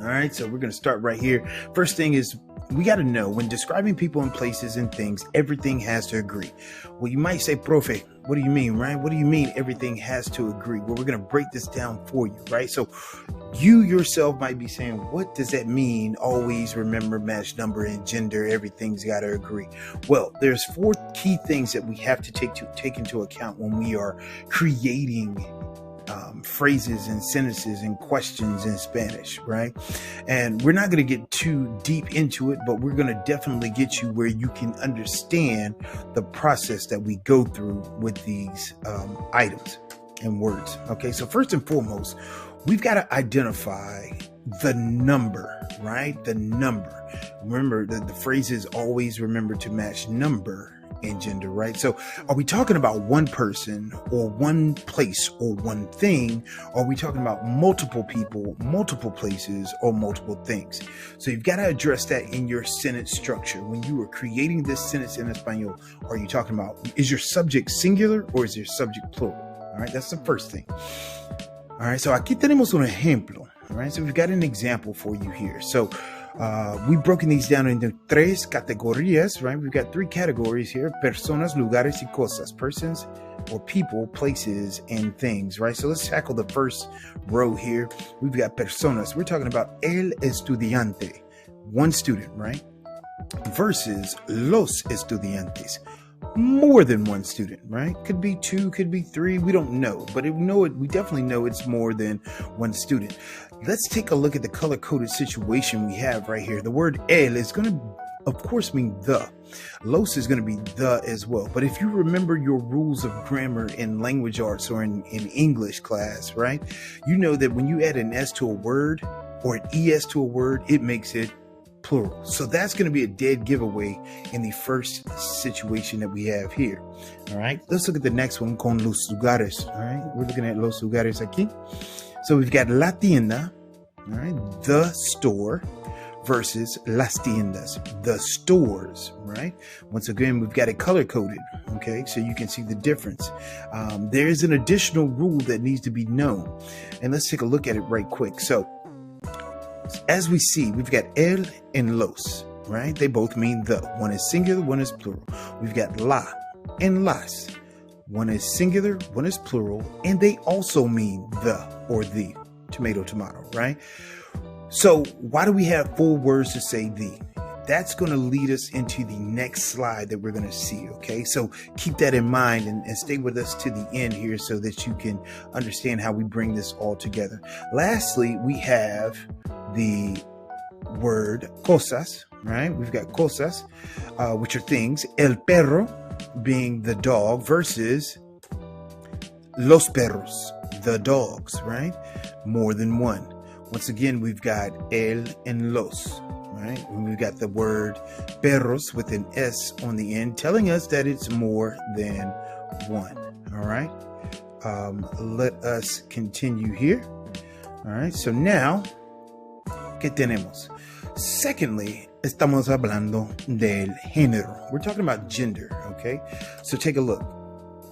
All right, so we're going to start right here. First thing is, we got to know when describing people and places and things, everything has to agree. Well, you might say, Profe, what do you mean, right? What do you mean everything has to agree? Well, we're going to break this down for you, right? So you yourself might be saying, what does that mean? Always remember, match, number, and gender. Everything's got to agree. Well, there's 4 key things that we have to take into account when we are creating phrases and sentences and questions in Spanish, right? And we're not going to get too deep into it, but we're going to definitely get you where you can understand the process that we go through with these items and words. Okay, so first and foremost, we've got to identify the number, right? The number. Remember that the phrase is always remember to match number and gender, right? So are we talking about one person or one place or one thing? Or are we talking about multiple people, multiple places, or multiple things? So you've got to address that in your sentence structure. When you are creating this sentence in Espanol, are you talking about, is your subject singular or is your subject plural? All right, that's the first thing. All right, so aquí tenemos un ejemplo. All right, so we've got an example for you here. So we've broken these down into 3 categorías, right? We've got 3 categories here: personas, lugares, y cosas. Persons or people, places, and things, right? So let's tackle the first row here. We've got personas. We're talking about el estudiante, one student, right? Versus los estudiantes, more than one student, right? Could be 2, could be 3, we don't know, but we definitely know it's more than one student. Let's take a look at the color-coded situation we have right here. The word el is going to, of course, mean the. Los is going to be the as well. But if you remember your rules of grammar in language arts or in English class, right? You know that when you add an S to a word or an ES to a word, it makes it plural. So that's going to be a dead giveaway in the first situation that we have here. All right, let's look at the next one, con los lugares. All right, we're looking at los lugares aquí. So we've got la tienda, all right, the store, versus las tiendas, the stores, right? Once again, we've got it color coded, okay, so you can see the difference. There is an additional rule that needs to be known, and let's take a look at it right quick. So as we see, we've got el and los, right? They both mean the. One is singular, one is plural. We've got la and las. One is singular, one is plural, and they also mean the or the. Tomato, tomato, right? So why do we have 4 words to say the? That's going to lead us into the next slide that we're going to see, okay? So keep that in mind and stay with us to the end here so that you can understand how we bring this all together. Lastly, we have the word cosas, right? We've got cosas, which are things. El perro being the dog versus los perros, the dogs, right? More than one. Once again, we've got el and los, right? And we've got the word perros with an S on the end, telling us that it's more than one. All right. Let us continue here. All right. So now, ¿qué tenemos? Secondly, estamos hablando del género. We're talking about gender. Okay. So take a look.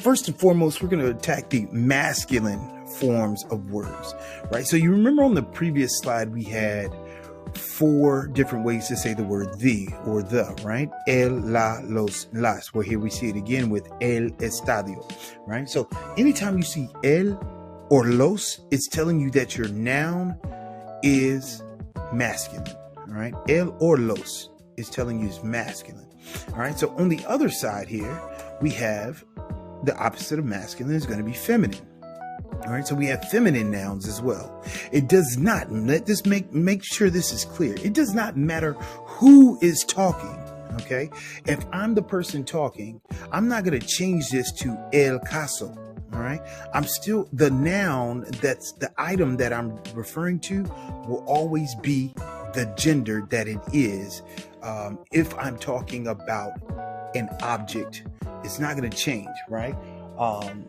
First and foremost, we're going to attack the masculine forms of words, right? So you remember on the previous slide, we had 4 different ways to say the word the or the, right? El, la, los, las. Well, here we see it again with el estadio, right? So anytime you see el or los, it's telling you that your noun is masculine, all right? El or los is telling you it's masculine, all right? So on the other side here, we have the opposite of masculine is going to be feminine. All right, so we have feminine nouns as well. It does not, let this make sure this is clear. It does not matter who is talking, okay? If I'm the person talking, I'm not going to change this to el caso, all right? I'm still, the noun, that's the item that I'm referring to will always be the gender that it is. If I'm talking about an object, it's not going to change, right?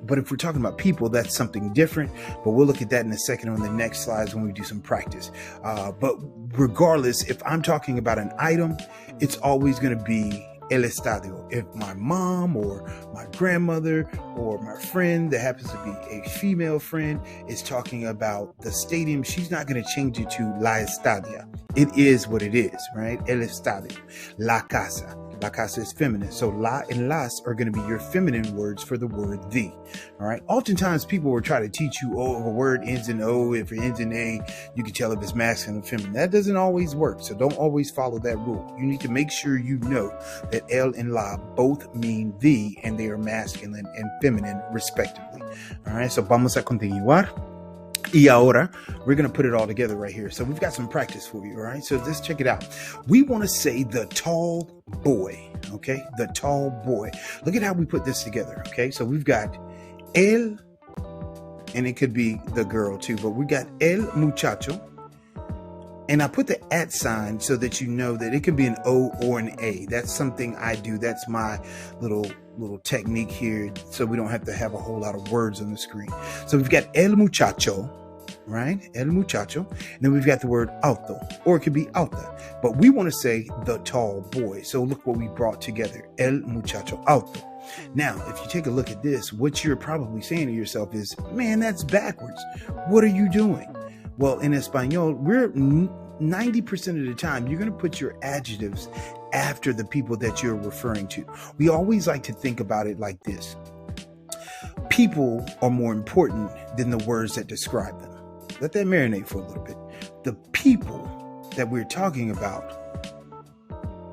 But if we're talking about people, that's something different. But we'll look at that in a second on the next slides when we do some practice. But regardless, if I'm talking about an item, it's always going to be el estadio. If my mom or my grandmother or my friend that happens to be a female friend is talking about the stadium, she's not going to change it to la estadia. It is what it is, right? El estadio. La casa. La casa is feminine. So la and las are going to be your feminine words for the word the. All right. Oftentimes people will try to teach you, oh, if a word ends in O, if it ends in A, you can tell if it's masculine or feminine. That doesn't always work. So don't always follow that rule. You need to make sure you know that el and la both mean the, and they are masculine and feminine respectively. All right. So vamos a continuar. Y ahora, we're going to put it all together right here. So we've got some practice for you, all right? So just check it out. We want to say the tall boy, okay? The tall boy. Look at how we put this together, okay? So we've got el, and it could be the girl too, but we got el muchacho. And I put the @ sign so that you know that it could be an O or an A. That's something I do. That's my little technique here, so we don't have to have a whole lot of words on the screen. So we've got el muchacho, right? El muchacho. And then we've got the word alto, or it could be alta. But we want to say the tall boy. So look what we brought together. El muchacho alto. Now, if you take a look at this, what you're probably saying to yourself is, man, that's backwards. What are you doing? Well, in Espanol, we're 90% of the time, you're going to put your adjectives after the people that you're referring to. We always like to think about it like this. People are more important than the words that describe them. Let that marinate for a little bit. The people that we're talking about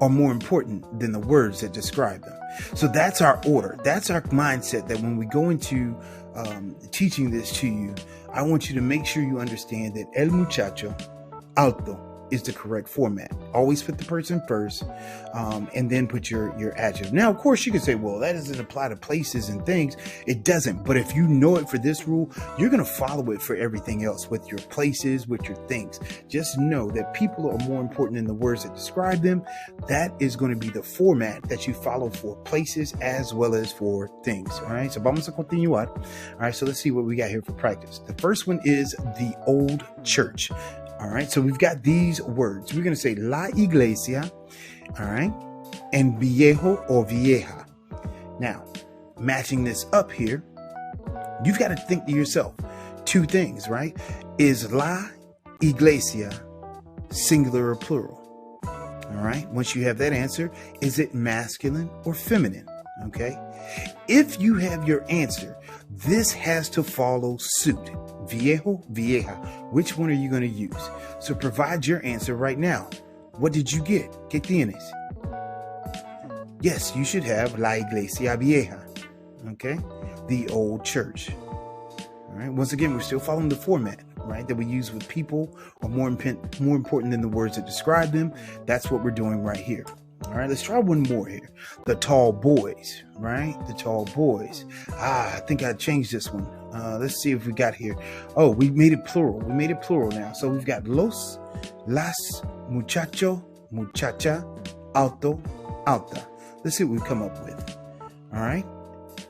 are more important than the words that describe them. So that's our order. That's our mindset, that when we go into teaching this to you, I want you to make sure you understand that el muchacho alto is the correct format. Always put the person first, and then put your adjective. Now, of course, you can say, well, that doesn't apply to places and things. It doesn't. But if you know it for this rule, you're going to follow it for everything else, with your places, with your things. Just know that people are more important than the words that describe them. That is going to be the format that you follow for places as well as for things. All right. So vamos a continuar. All right. So let's see what we got here for practice. The first one is the old church. All right, so we've got these words. We're going to say la iglesia, all right, and viejo or vieja. Now, matching this up here, you've got to think to yourself two things, right? Is la iglesia singular or plural? All right, once you have that answer, is it masculine or feminine? Okay, if you have your answer, this has to follow suit. Viejo, vieja. Which one are you going to use? So provide your answer right now. What did you get? ¿Qué tienes? Yes, you should have la iglesia vieja. Okay, the old church. All right. Once again, we're still following the format, right, that we use with people are more important than the words that describe them. That's what we're doing right here. All right, let's try one more here. The tall boys, right? The tall boys. I think I changed this one. Let's see if we got here. Oh, we made it plural. We made it plural now. So we've got los, las, muchacho, muchacha, alto, alta. Let's see what we come up with. All right.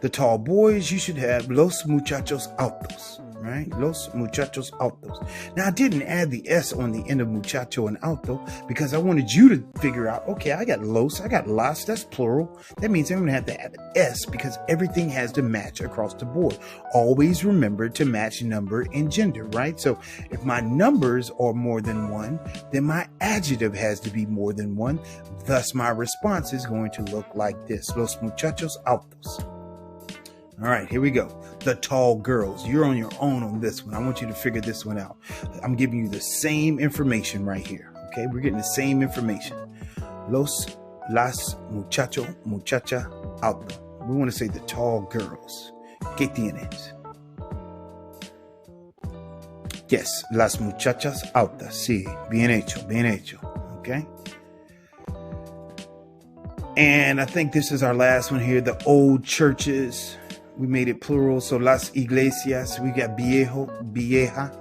The tall boys, you should have los muchachos altos, right? Los muchachos altos. Now, I didn't add the S on the end of muchacho and alto because I wanted you to figure out, okay, I got los, I got las, that's plural. That means I'm going to have to add an S because everything has to match across the board. Always remember to match number and gender, right? So if my numbers are more than one, then my adjective has to be more than one. Thus, my response is going to look like this. Los muchachos altos. All right, here we go. The tall girls. You're on your own on this one. I want you to figure this one out. I'm giving you the same information right here. Okay, we're getting the same information. Los, las, muchacho, muchacha, alto. We want to say the tall girls. ¿Qué tienes? Yes, las muchachas altas. Sí, bien hecho, bien hecho. Okay. And I think this is our last one here. The old churches. We made it plural, so las iglesias. We got viejo, vieja.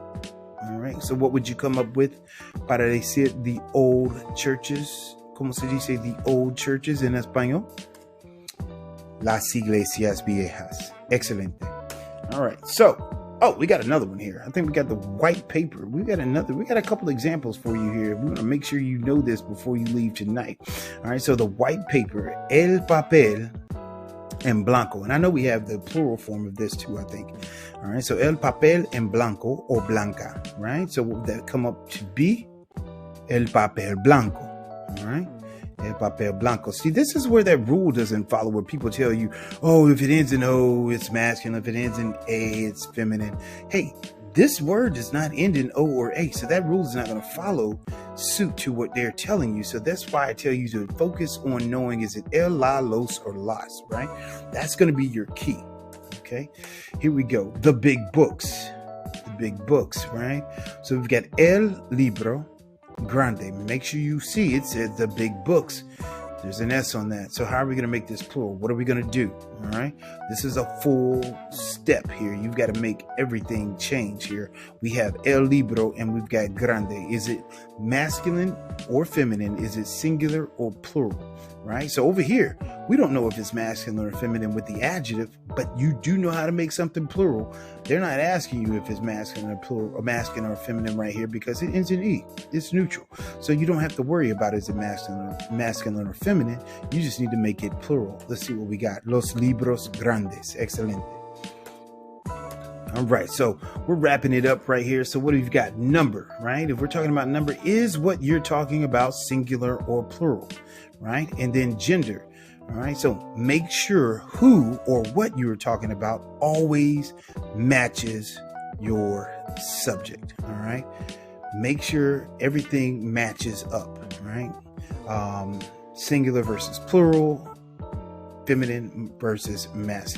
All right, so what would you come up with para decir the old churches? ¿Cómo se dice the old churches en español? Las iglesias viejas. Excelente. All right, so Oh, we got another one here. I think we got the white paper. We got a couple examples for you here. We want to make sure you know this before you leave tonight. All right, so the white paper, el papel en blanco. And I know we have the plural form of this too, I think. All right, so el papel en blanco or blanca, right? So what would that come up to be? El papel blanco, all right? El papel blanco. See, this is where that rule doesn't follow, where people tell you, oh, if it ends in O, it's masculine. If it ends in A, it's feminine. Hey, this word does not end in O or A, so that rule is not going to follow suit to what they're telling you. So that's why I tell you to focus on knowing, is it el, la, los, or las, right? That's going to be your key, okay? Here we go. The big books. The big books, right? So we've got el libro grande. Make sure you see it says the big books. There's an S on that. So how are we going to make this plural? What are we going to do? All right. This is a full step here. You've got to make everything change here. We have el libro and we've got grande. Is it masculine or feminine? Is it singular or plural? Right. So over here, we don't know if it's masculine or feminine with the adjective, but you do know how to make something plural. They're not asking you if it's masculine or plural or masculine or feminine right here because it ends in E. It's neutral. So you don't have to worry about is it masculine or feminine. You just need to make it plural. Let's see what we got. Los libros grandes. Excelente. All right, so we're wrapping it up right here. So what have you got? Number, right? If we're talking about number, is what you're talking about singular or plural, right? And then gender, all right? So make sure who or what you're talking about always matches your subject, all right? Make sure everything matches up, right? Singular versus plural, feminine versus masculine.